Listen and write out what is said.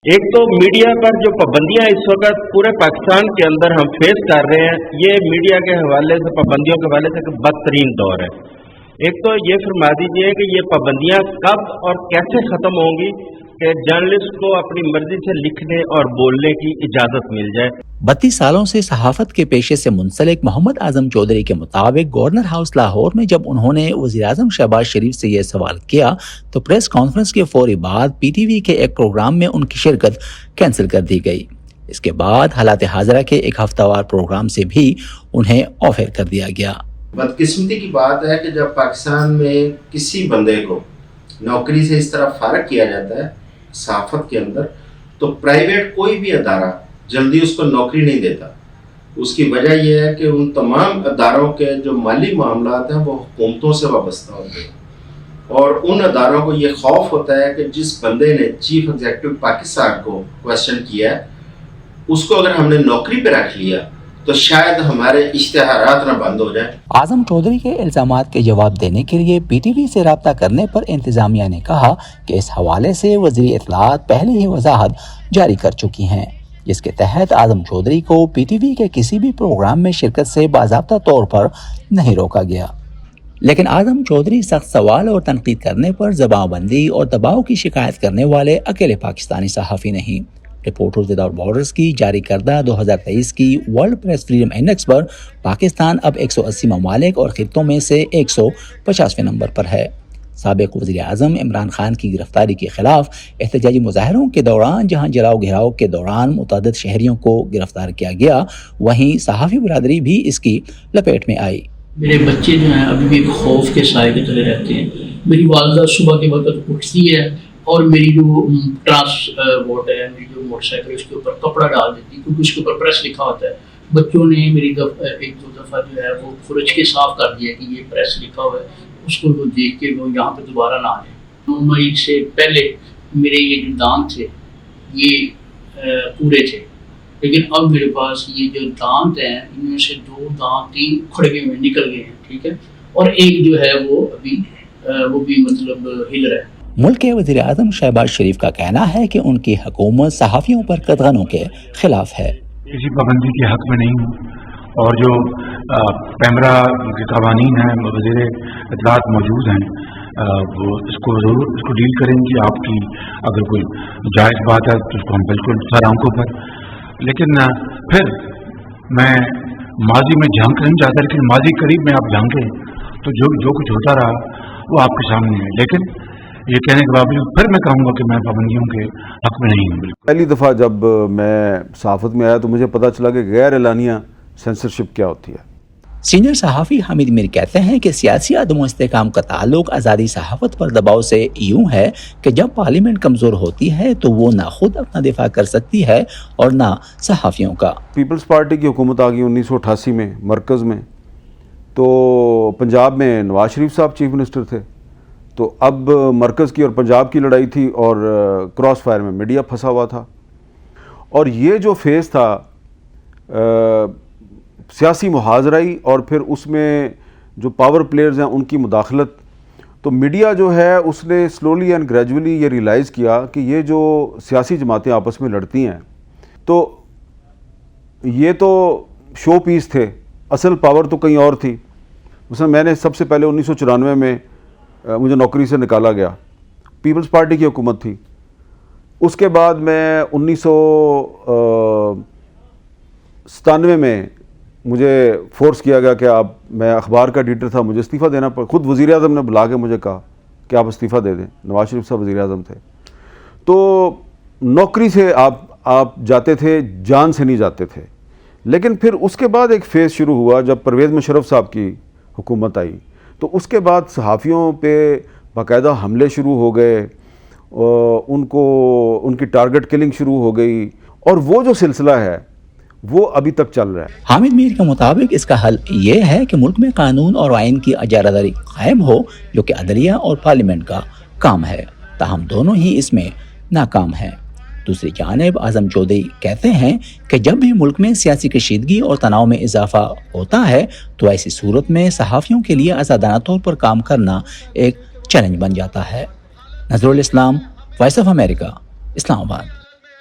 ایک تو میڈیا پر جو پابندیاں اس وقت پورے پاکستان کے اندر ہم فیس کر رہے ہیں، یہ میڈیا کے حوالے سے، پابندیوں کے حوالے سے ایک بدترین دور ہے۔ ایک تو یہ فرما دیجئے کہ یہ پابندیاں کب اور کیسے ختم ہوں گی کہ جرنلسٹ کو اپنی مرضی سے لکھنے اور بولنے کی اجازت مل جائے۔ 32 سالوں سے صحافت کے پیشے سے منسلک محمد اعظم چودھری کے مطابق گورنر ہاؤس لاہور میں جب انہوں نے وزیر اعظم شہباز شریف سے یہ سوال کیا تو پریس کانفرنس کے فوری بعد پی ٹی وی کے ایک پروگرام میں ان کی شرکت کینسل کر دی گئی۔ اس کے بعد حالات حاضرہ کے ایک ہفتہ وار پروگرام سے بھی انہیں آف ایئر کر دیا گیا۔ بدقسمتی کی بات ہے کہ جب پاکستان میں کسی بندے کو نوکری سے اس طرح فارغ کیا جاتا ہے صحافت کے اندر، تو پرائیویٹ کوئی بھی ادارہ جلدی اس کو نوکری نہیں دیتا۔ اس کی وجہ یہ ہے کہ ان تمام اداروں کے جو مالی معاملات ہیں وہ حکومتوں سے وابستہ ہوتے ہیں، اور ان اداروں کو یہ خوف ہوتا ہے کہ جس بندے نے چیف ایگزیکٹو پاکستان کو کویسچن کیا ہے، اس کو اگر ہم نے نوکری پہ رکھ لیا تو شاید ہمارے اشتہارات نہ بند ہو جائیں۔ اعظم چودھری کے الزامات کے جواب دینے کے لیے پی ٹی وی سے رابطہ کرنے پر انتظامیہ نے کہا کہ اس حوالے سے وزیر اطلاعات پہلے ہی وضاحت جاری کر چکی ہیں، جس کے تحت اعظم چودھری کو پی ٹی وی کے کسی بھی پروگرام میں شرکت سے باضابطہ طور پر نہیں روکا گیا۔ لیکن اعظم چودھری سخت سوال اور تنقید کرنے پر زبان بندی اور دباؤ کی شکایت کرنے والے اکیلے پاکستانی صحافی نہیں۔ رپورٹرز وداؤٹ بارڈرز کی جاری کردہ 2023 کی ورلڈ پریس فریڈم انڈیکس پر پاکستان اب 180 ممالک اور خطوں میں سے 150ویں نمبر پر ہے۔ سابق وزیر اعظم عمران خان کی گرفتاری کے خلاف احتجاجی مظاہروں کے دوران جہاں جلاؤ گھیراؤ کے دوران متعدد شہریوں کو گرفتار کیا گیا، وہیں صحافی برادری بھی اس کی لپیٹ میں آئی۔ میرے بچے جو ہیں ابھی بھی خوف کے سائے کے تلے رہتے ہیں۔ میری والدہ صبح کے وقت اٹھتی ہے اور میری جو ٹرانسپورٹ ہے، میری جو موٹر سائیکل ہے، اس کے اوپر کپڑا ڈال دیتی ہے، کیونکہ اس کے اوپر پریس لکھا ہوتا ہے۔ بچوں نے میری ایک دو دفعہ جو ہے وہ خرچ کے صاف کر دیا کہ یہ پریس لکھا ہوا ہے، اس کو وہ دیکھ کے وہ یہاں پہ دوبارہ نہ آئے۔ 9 مئی سے پہلے میرے یہ جو دانت تھے یہ پورے تھے، لیکن اب میرے پاس یہ جو دانت ہیں ان میں سے 2 دانت 3 اکھڑ گئے ہوئے نکل گئے ہیں، ٹھیک ہے، اور ایک جو ہے وہ ابھی وہ بھی مطلب ہل رہا ہے۔ ملک کے وزیر اعظم شہباز شریف کا کہنا ہے کہ ان کی حکومت صحافیوں پر قدغنوں کے خلاف ہے۔ کسی پابندی کے حق میں نہیں ہوں، اور جو پیمرا کے قوانین ہیں، وزیر اطلاعات موجود ہیں، وہ اس کو ضرور اس کو ڈیل کریں گی۔ آپ کی اگر کوئی جائز بات ہے تو اس کو ہم بالکل سر آنکھوں پر، لیکن پھر میں ماضی میں جھانک نہیں چاہتا، لیکن ماضی قریب میں آپ جھانکیں تو جو کچھ ہوتا رہا وہ آپ کے سامنے ہے۔ لیکن یہ کہنے کے باوجود پھر میں کہوں گا کہ میں پابندیوں کے حق میں نہیں ہوں۔ پہلی دفعہ جب میں صحافت میں آیا تو مجھے پتہ چلا کہ غیر اعلانیہ سینسرشپ کیا ہوتی ہے۔ سینئر صحافی حامد میر کہتے ہیں کہ سیاسی عدم استحکام کا تعلق آزادی صحافت پر دباؤ سے یوں ہے کہ جب پارلیمنٹ کمزور ہوتی ہے تو وہ نہ خود اپنا دفاع کر سکتی ہے اور نہ صحافیوں کا۔ پیپلز پارٹی کی حکومت آ گئی 1988 میں مرکز میں، تو پنجاب میں نواز شریف صاحب چیف منسٹر تھے، تو اب مرکز کی اور پنجاب کی لڑائی تھی، اور کراس فائر میں میڈیا پھنسا ہوا تھا، اور یہ جو فیز تھا سیاسی محاذرائی اور پھر اس میں جو پاور پلیئرز ہیں ان کی مداخلت، تو میڈیا جو ہے اس نے سلولی اینڈ گریجولی یہ ریلائز کیا کہ یہ جو سیاسی جماعتیں آپس میں لڑتی ہیں تو یہ تو شو پیس تھے، اصل پاور تو کہیں اور تھی۔ مثلا میں نے سب سے پہلے 1994 میں مجھے نوکری سے نکالا گیا، پیپلز پارٹی کی حکومت تھی۔ اس کے بعد میں 1997 میں مجھے فورس کیا گیا کہ میں اخبار کا ایڈیٹر تھا، مجھے استعفیٰ دینا پڑا۔ خود وزیر اعظم نے بلا کے مجھے کہا کہ آپ استعفیٰ دے دیں، نواز شریف صاحب وزیر اعظم تھے۔ تو نوکری سے آپ جاتے تھے، جان سے نہیں جاتے تھے۔ لیکن پھر اس کے بعد ایک فیز شروع ہوا جب پرویز مشرف صاحب کی حکومت آئی، تو اس کے بعد صحافیوں پہ باقاعدہ حملے شروع ہو گئے، ان کی ٹارگٹ کلنگ شروع ہو گئی، اور وہ جو سلسلہ ہے وہ ابھی تک چل رہا ہے۔ حامد میر کے مطابق اس کا حل یہ ہے کہ ملک میں قانون اور آئین کی اجارہ قائم ہو، جو کہ عدلیہ اور پارلیمنٹ کا کام ہے، تاہم دونوں ہی اس میں ناکام ہیں۔ دوسری جانب اعظم چودھری کہتے ہیں کہ جب بھی ملک میں سیاسی کشیدگی اور تناؤ میں اضافہ ہوتا ہے تو ایسی صورت میں صحافیوں کے لیے آزادانہ طور پر کام کرنا ایک چیلنج بن جاتا ہے۔ نظرالاسلام، وائس آف امریکہ، اسلام آباد۔